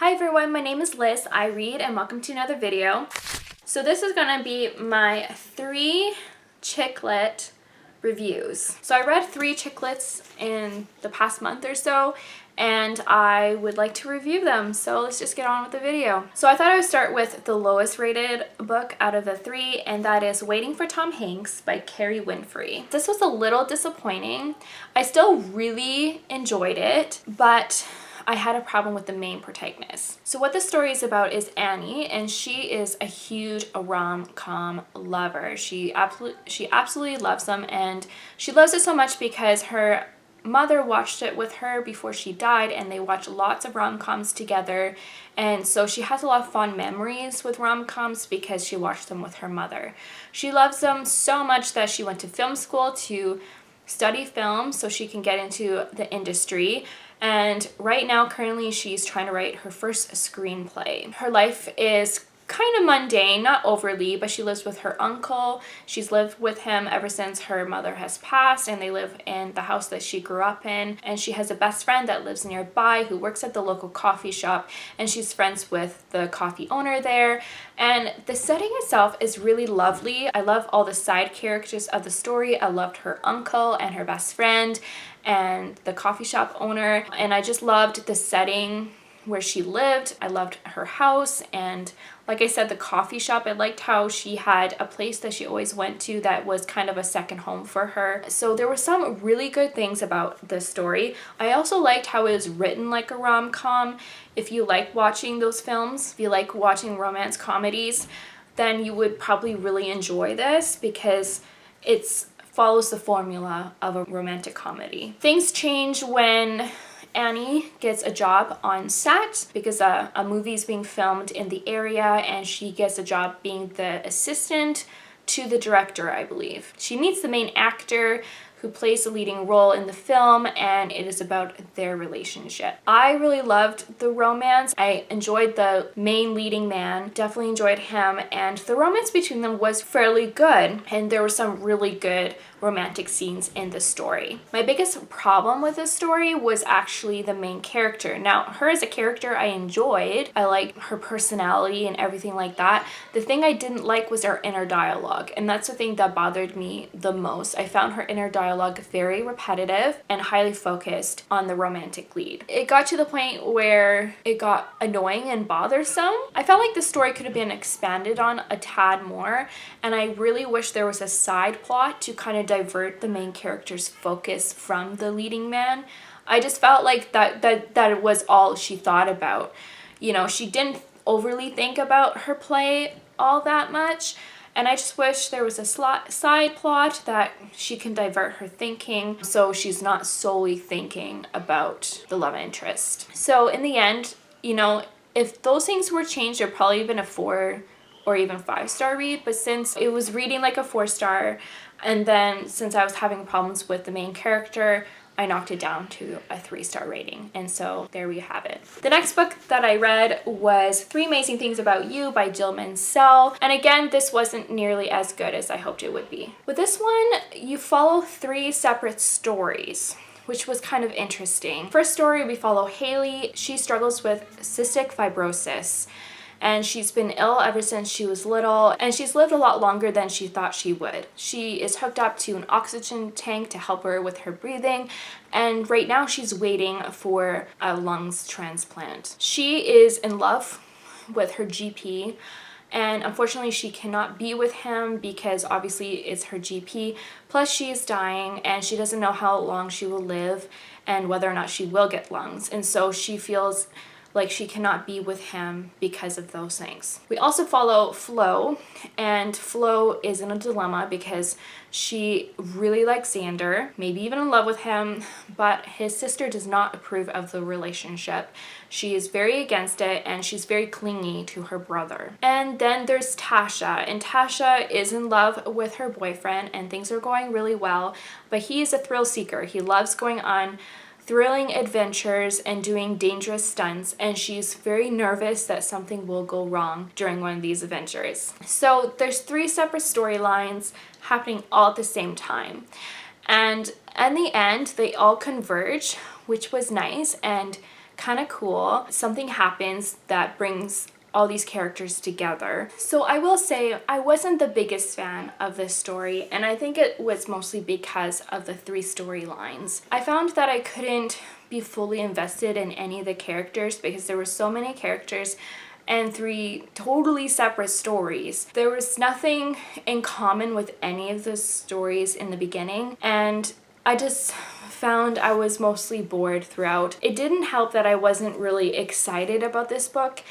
Hi everyone, my name is Liz. I read and welcome to another video. So this is going to be my 3 chick lit reviews. So I read 3 chick lits in the past month or so and I would like to review them. So let's just get on with the video. So I thought I would start with the lowest rated book out of the 3, and that is Waiting for Tom Hanks by Kerry Winfrey. This was a little disappointing. I still really enjoyed it, but I had a problem with the main protagonist. So what the story is about is Annie, and she is a huge rom-com lover. She absolutely loves them, and she loves it so much because her mother watched it with her before she died, and they watched lots of rom-coms together, and so she has a lot of fond memories with rom-coms because she watched them with her mother. She loves them so much that she went to film school to study film so she can get into the industry. And right now, currently, she's trying to write her first screenplay. Her life is kind of mundane, not overly, but she lives with her uncle. She's lived with him ever since her mother has passed, and they live in the house that she grew up in. And she has a best friend that lives nearby who works at the local coffee shop, and she's friends with the coffee owner there. And the setting itself is really lovely. I love all the side characters of the story. I loved her uncle and her best friend and the coffee shop owner, and I just loved the setting where she lived. I loved her house, and like I said, the coffee shop, I liked how she had a place that she always went to that was kind of a second home for her. So there were some really good things about the story. I also liked how it was written like a rom-com. If you like watching those films, if you like watching romance comedies, then you would probably really enjoy this because it's follows the formula of a romantic comedy. Things change when Annie gets a job on set because a movie is being filmed in the area, and she gets a job being the assistant to the director, I believe. She meets the main actor who plays the leading role in the film, and it is about their relationship. I really loved the romance. I enjoyed the main leading man, definitely enjoyed him, and the romance between them was fairly good, and there were some really good romantic scenes in the story. My biggest problem with this story was actually the main character. Now, her as a character I enjoyed. I liked her personality and everything like that. The thing I didn't like was her inner dialogue, and that's the thing that bothered me the most. I found her inner dialogue very repetitive and highly focused on the romantic lead. It got to the point where it got annoying and bothersome. I felt like the story could have been expanded on a tad more, and I really wish there was a side plot to kind of divert the main character's focus from the leading man. I just felt like that was all she thought about. You know, she didn't overly think about her play all that much, and I just wish there was a side plot that she can divert her thinking so she's not solely thinking about the love interest. So in the end, you know, if those things were changed, there'd probably been a 4 or even 5-star read, but since it was reading like a 4-star, and then since I was having problems with the main character, I knocked it down to a 3-star rating. And so there we have it. The next book that I read was 3 Amazing Things About You by Jill Mansell. And again, this wasn't nearly as good as I hoped it would be. With this one, you follow 3 separate stories, which was kind of interesting. First story, we follow Haley. She struggles with cystic fibrosis, and she's been ill ever since she was little, and she's lived a lot longer than she thought she would. She is hooked up to an oxygen tank to help her with her breathing, and right now she's waiting for a lungs transplant. She is in love with her GP, and unfortunately she cannot be with him because obviously it's her GP, plus she is dying and she doesn't know how long she will live and whether or not she will get lungs, and so she feels like she cannot be with him because of those things. We also follow Flo, and Flo is in a dilemma because she really likes Xander, maybe even in love with him, but his sister does not approve of the relationship. She is very against it, and she's very clingy to her brother. And then there's Tasha, and Tasha is in love with her boyfriend, and things are going really well, but he is a thrill seeker. He loves going on thrilling adventures and doing dangerous stunts, and she's very nervous that something will go wrong during one of these adventures. So there's 3 separate storylines happening all at the same time, and in the end they all converge, which was nice, and kind of cool. Something happens that brings all these characters together. So I will say I wasn't the biggest fan of this story, and I think it was mostly because of the 3 storylines. I found that I couldn't be fully invested in any of the characters because there were so many characters and 3 totally separate stories. There was nothing in common with any of the stories in the beginning, and I just found I was mostly bored throughout. It didn't help that I wasn't really excited about this book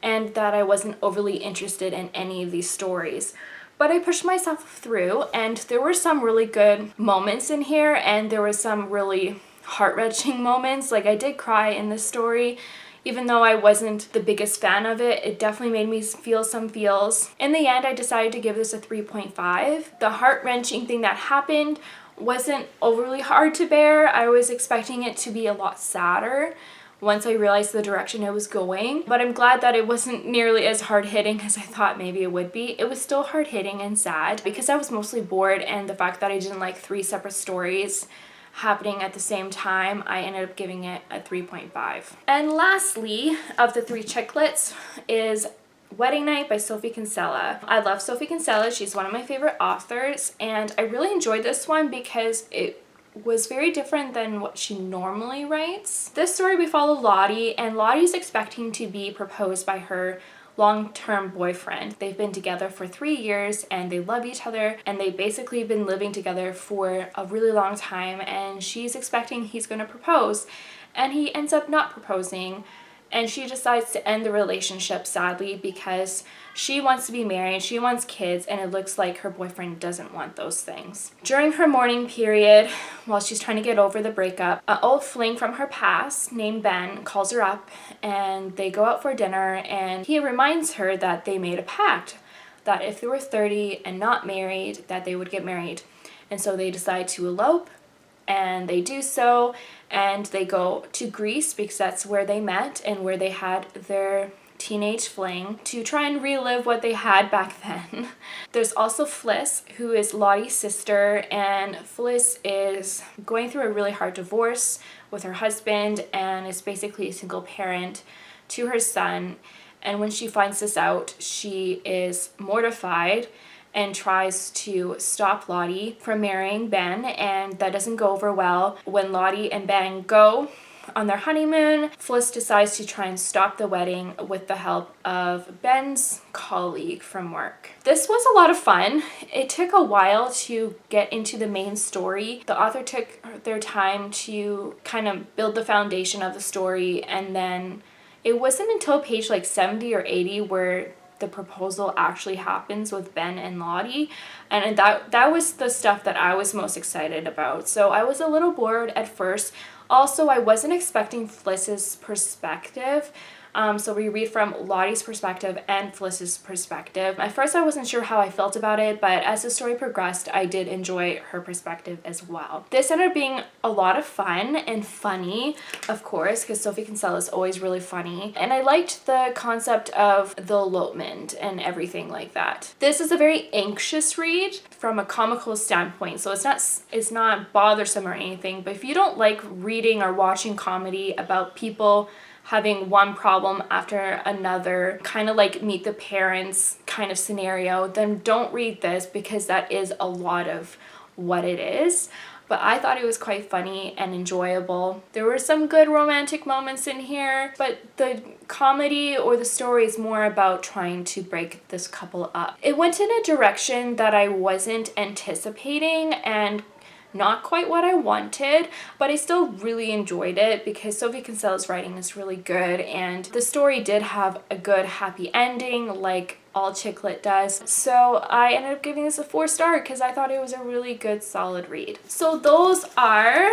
and that I wasn't overly interested in any of these stories. But I pushed myself through, and there were some really good moments in here, and there were some really heart-wrenching moments. Like, I did cry in this story. Even though I wasn't the biggest fan of it, it definitely made me feel some feels. In the end, I decided to give this a 3.5. The heart-wrenching thing that happened wasn't overly hard to bear. I was expecting it to be a lot sadder once I realized the direction it was going, but I'm glad that it wasn't nearly as hard-hitting as I thought maybe it would be. It was still hard-hitting and sad because I was mostly bored, and the fact that I didn't like 3 separate stories happening at the same time, I ended up giving it a 3.5. And lastly, of the 3 chiclets is Wedding Night by Sophie Kinsella. I love Sophie Kinsella. She's one of my favorite authors, and I really enjoyed this one because it was very different than what she normally writes. This story, we follow Lottie, and Lottie's expecting to be proposed by her long-term boyfriend. They've been together for 3 years and they love each other, and they've basically been living together for a really long time, and she's expecting he's going to propose, and he ends up not proposing, and she decides to end the relationship, sadly, because she wants to be married, she wants kids, and it looks like her boyfriend doesn't want those things. During her mourning period, while she's trying to get over the breakup, an old fling from her past named Ben calls her up, and they go out for dinner, and he reminds her that they made a pact that if they were 30 and not married, that they would get married. And so they decide to elope, and they do so, and they go to Greece because that's where they met and where they had their teenage fling, to try and relive what they had back then. There's also Fliss, who is Lottie's sister, and Fliss is going through a really hard divorce with her husband and is basically a single parent to her son. And when she finds this out, she is mortified and tries to stop Lottie from marrying Ben, and that doesn't go over well. When Lottie and Ben go on their honeymoon, Fliss decides to try and stop the wedding with the help of Ben's colleague from work. This was a lot of fun. It took a while to get into the main story. The author took their time to kind of build the foundation of the story, and then it wasn't until page like 70 or 80 where the proposal actually happens with Ben and Lottie, and that was the stuff that I was most excited about. So I was a little bored at first. Also, I wasn't expecting Fliss's perspective. So we read from Lottie's perspective and Fliss's perspective. At first, I wasn't sure how I felt about it, but as the story progressed, I did enjoy her perspective as well. This ended up being a lot of fun and funny, of course, because Sophie Kinsella is always really funny. And I liked the concept of the elopement and everything like that. This is a very anxious read from a comical standpoint, so it's not bothersome or anything, but if you don't like reading or watching comedy about people having one problem after another, kind of like Meet the Parents kind of scenario, then don't read this because that is a lot of what it is. But I thought it was quite funny and enjoyable. There were some good romantic moments in here, but the comedy or the story is more about trying to break this couple up. It went in a direction that I wasn't anticipating and not quite what I wanted, but I still really enjoyed it because Sophie Kinsella's writing is really good, and the story did have a good happy ending like all chick lit does. So I ended up giving this a 4-star because I thought it was a really good solid read. So those are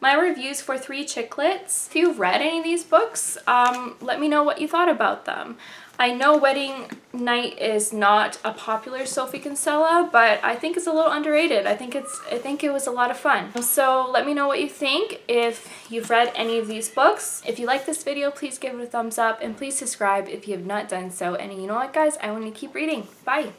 my reviews for 3 chick lits. If you've read any of these books, let me know what you thought about them. I know Wedding Night is not a popular Sophie Kinsella, but I think it's a little underrated. I think it was a lot of fun. So let me know what you think if you've read any of these books. If you like this video, please give it a thumbs up, and please subscribe if you have not done so. And you know what, guys? I want to keep reading. Bye!